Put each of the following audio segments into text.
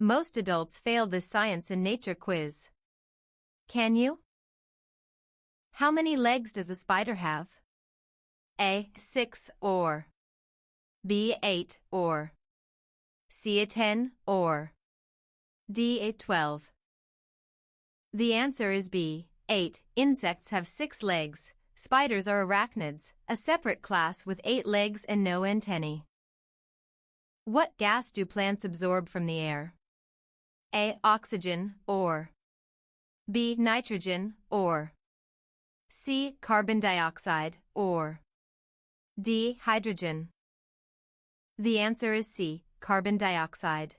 Most adults fail this science and nature quiz. Can you? How many legs does a spider have? A. 6 or B. 8 or C. 10 or D. 12. The answer is B. 8. Insects have 6 legs. Spiders are arachnids, a separate class with 8 legs and no antennae. What gas do plants absorb from the air? A. Oxygen or B. Nitrogen or C. Carbon dioxide or D. Hydrogen. The answer is C. Carbon dioxide.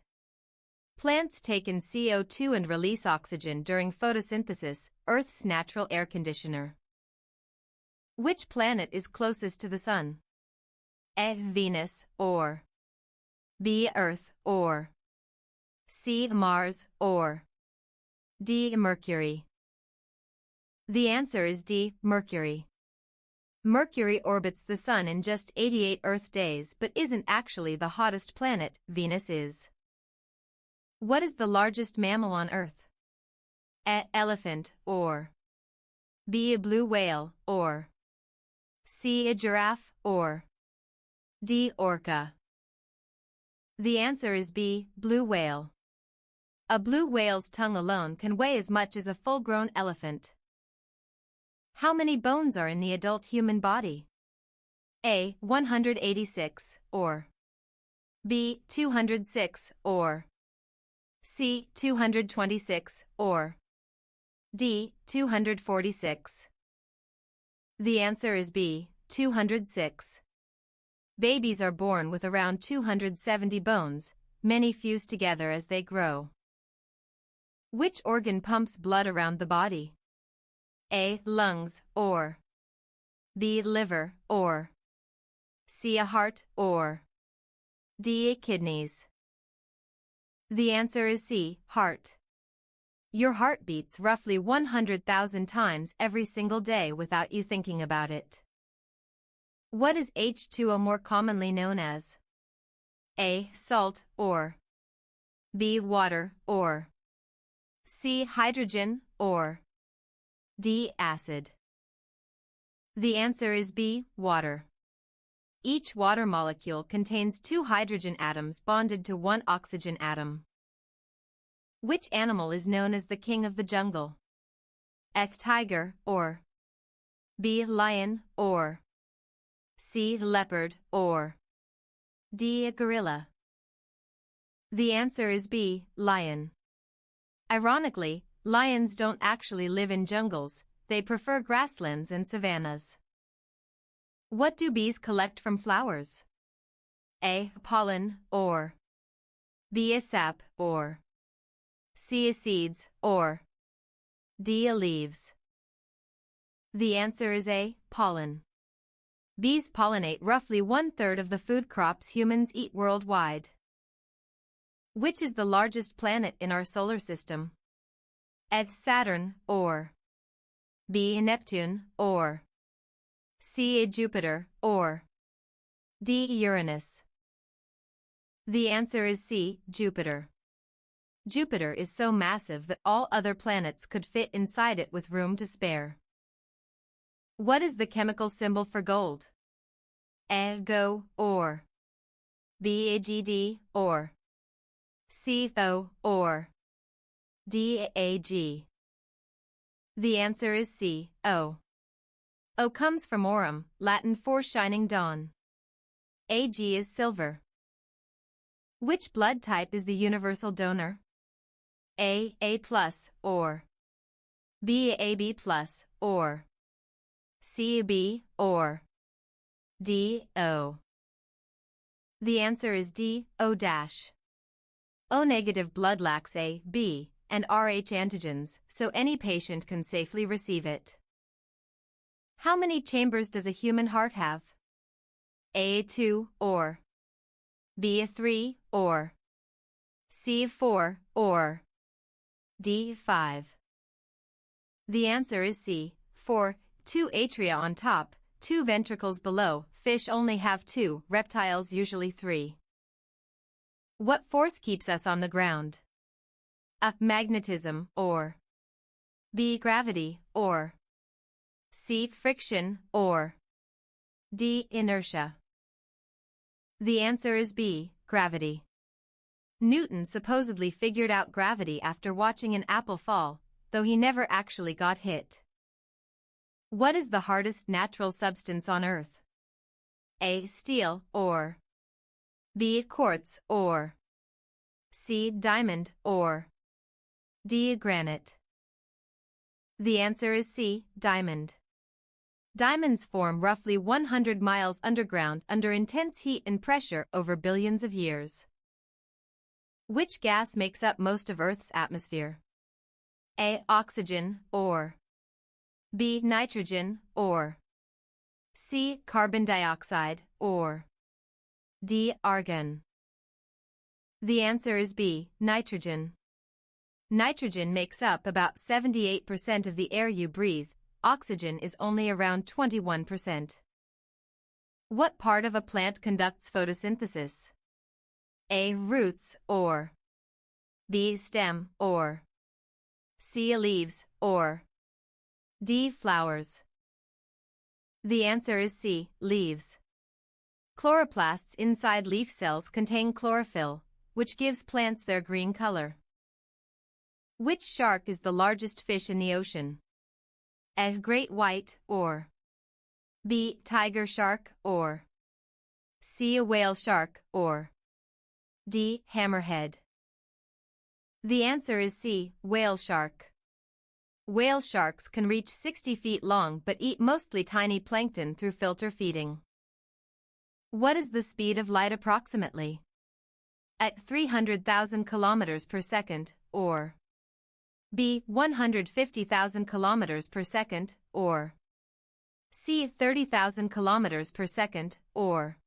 Plants take in CO2 and release oxygen during photosynthesis, Earth's natural air conditioner. Which planet is closest to the Sun? A. Venus or B. Earth or C. Mars or D. Mercury. The answer is D. Mercury. Mercury orbits the Sun in just 88 Earth days but isn't actually the hottest planet. Venus is. What is the largest mammal on Earth? A. Elephant or B. A blue whale or C. A giraffe or D. Orca. The answer is B. Blue whale. A blue whale's tongue alone can weigh as much as a full-grown elephant. How many bones are in the adult human body? A. 186 or B. 206 or C. 226 or D. 246. The answer is B. 206. Babies are born with around 270 bones, many fuse together as they grow. Which organ pumps blood around the body? A. Lungs or B. Liver or C. A heart or D. Kidneys. The answer is C. Heart. Your heart beats roughly 100,000 times every single day without you thinking about it. What is H2O more commonly known as? A. Salt or B. Water or C. Hydrogen or D. Acid. The answer is B. Water. Each water molecule contains 2 hydrogen atoms bonded to 1 oxygen atom. Which animal is known as the king of the jungle? A. Tiger or B. Lion or C. Leopard or D. Gorilla. The answer is B. Lion. Ironically, lions don't actually live in jungles, they prefer grasslands and savannas. What do bees collect from flowers? A. Pollen or B. Sap or C. Seeds or D. Leaves. The answer is A. Pollen. Bees pollinate roughly 1/3 of the food crops humans eat worldwide. Which is the largest planet in our solar system? A. Saturn or B. Neptune or C. Jupiter or D. Uranus. The answer is C. Jupiter. Jupiter is so massive that all other planets could fit inside it with room to spare. What is the chemical symbol for gold? A. Go or B. Agd or C. O or D. Ag. The answer is C. O. O comes from aurum, Latin for shining dawn. Ag is silver. Which blood type is the universal donor? A. A+ or B. AB+ or C. B or D. O. The answer is D. O-. O-negative blood lacks A, B, and Rh antigens, so any patient can safely receive it. How many chambers does a human heart have? A. 2 or B. 3 or C. 4 or D. 5. The answer is C. 4. 2 atria on top, 2 ventricles below. Fish only have 2, reptiles usually 3. What force keeps us on the ground? A. Magnetism, or B. Gravity, or C. Friction, or D. Inertia. The answer is B. Gravity. Newton supposedly figured out gravity after watching an apple fall, though he never actually got hit. What is the hardest natural substance on Earth? A. Steel, or B. Quartz, or C. Diamond, or D. Granite. The answer is C. Diamond. Diamonds form roughly 100 miles underground under intense heat and pressure over billions of years. Which gas makes up most of Earth's atmosphere? A. Oxygen, or B. Nitrogen, or C. Carbon dioxide, or D. Argon. The answer is B. Nitrogen. Nitrogen makes up about 78% of the air you breathe. Oxygen is only around 21%. What part of a plant conducts photosynthesis? A. Roots, or B. Stem, or C. Leaves, or D. Flowers. The answer is C. Leaves. Chloroplasts inside leaf cells contain chlorophyll, which gives plants their green color. Which shark is the largest fish in the ocean? A. Great white, or B. Tiger shark, or C. A whale shark, or D. Hammerhead. The answer is C. Whale shark. Whale sharks can reach 60 feet long but eat mostly tiny plankton through filter feeding. What is the speed of light approximately? At 300,000 kilometers per second, or B. 150,000 kilometers per second, or C. 30,000 kilometers per second, or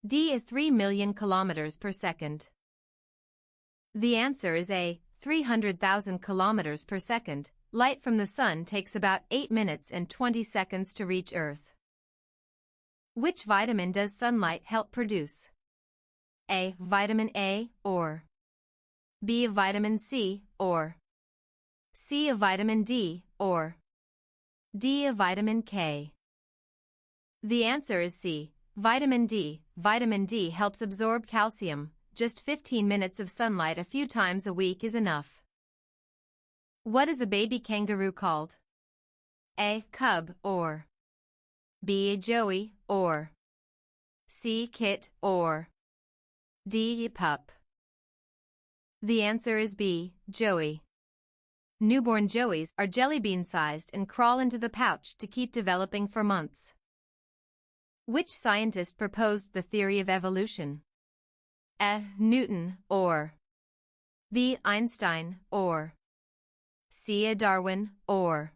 D. 3 million kilometers per second. The answer is A. 300,000 kilometers per second. Light from the sun takes about 8 minutes and 20 seconds to reach Earth. Which vitamin does sunlight help produce? A. Vitamin A, or B. Vitamin C, or C. Vitamin D, or D. Vitamin K. The answer is C. Vitamin D. Vitamin D helps absorb calcium. Just 15 minutes of sunlight a few times a week is enough. What is a baby kangaroo called? A. Cub, or B. Joey, or C. Kit, or D. Pup. The answer is B. Joey. Newborn joeys are jelly bean-sized and crawl into the pouch to keep developing for months. Which scientist proposed the theory of evolution? A. Newton, or B. Einstein, or C. Darwin, or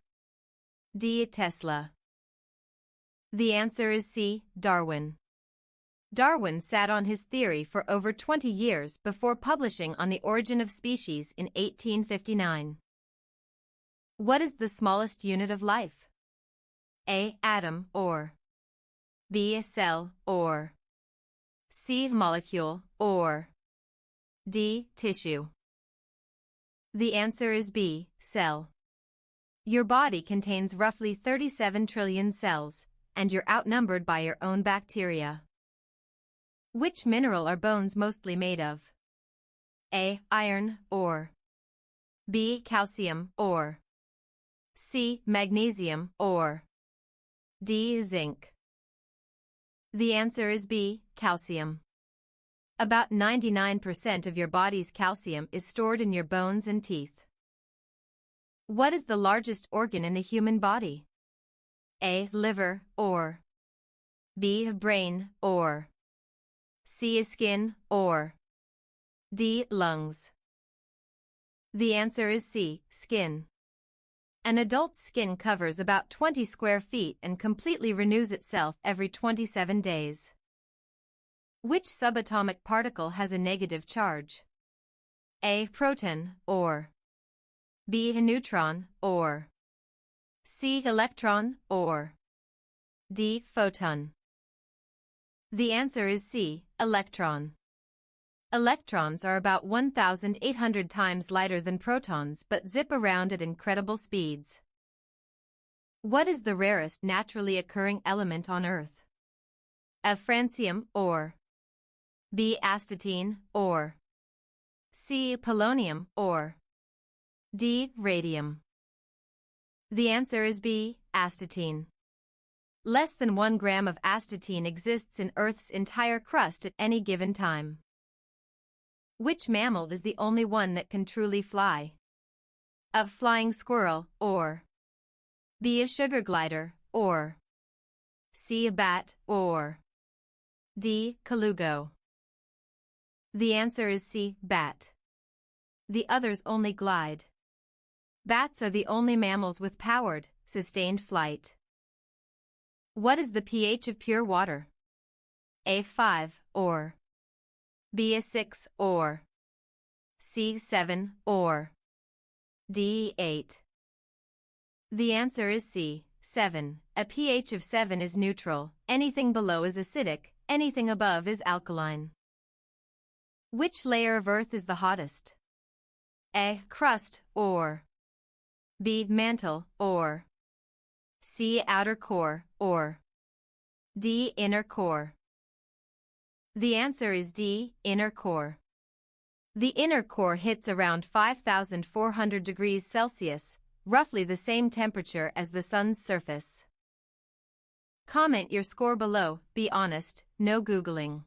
D. Tesla. The answer is C. Darwin. Darwin sat on his theory for over 20 years before publishing On the Origin of Species in 1859. What is the smallest unit of life? A. Atom, or B. Cell, or C. Molecule, or D. Tissue. The answer is B. Cell. Your body contains roughly 37 trillion cells, and you're outnumbered by your own bacteria. Which mineral are bones mostly made of? A. Iron, or B. Calcium, or C. Magnesium, or D. Zinc. The answer is B. Calcium. About 99% of your body's calcium is stored in your bones and teeth. What is the largest organ in the human body? A. Liver, or B. Brain, or C. Skin, or D. Lungs. The answer is C. Skin. An adult's skin covers about 20 square feet and completely renews itself every 27 days. Which subatomic particle has a negative charge? A. Proton, or B. Neutron, or C. Electron, or D. Photon. The answer is C. Electron. Electrons are about 1,800 times lighter than protons but zip around at incredible speeds. What is the rarest naturally occurring element on Earth? A. Francium or B. Astatine or C. Polonium or D. Radium. The answer is B. Astatine. Less than 1 gram of astatine exists in Earth's entire crust at any given time. Which mammal is the only one that can truly fly? A. Flying squirrel or B. A sugar glider or C. A bat or D. Colugo. The answer is C. Bat. The others only glide. Bats are the only mammals with powered, sustained flight. What is the pH of pure water? A. 5 or B. A 6 or C. 7 or D. 8. The answer is C. 7. A pH of 7 is neutral, anything below is acidic, anything above is alkaline. Which layer of Earth is the hottest? A. Crust or B. Mantle or C. Outer core or D. Inner core. The answer is D. Inner core. The inner core hits around 5,400 degrees Celsius, roughly the same temperature as the sun's surface. Comment your score below, be honest, no Googling.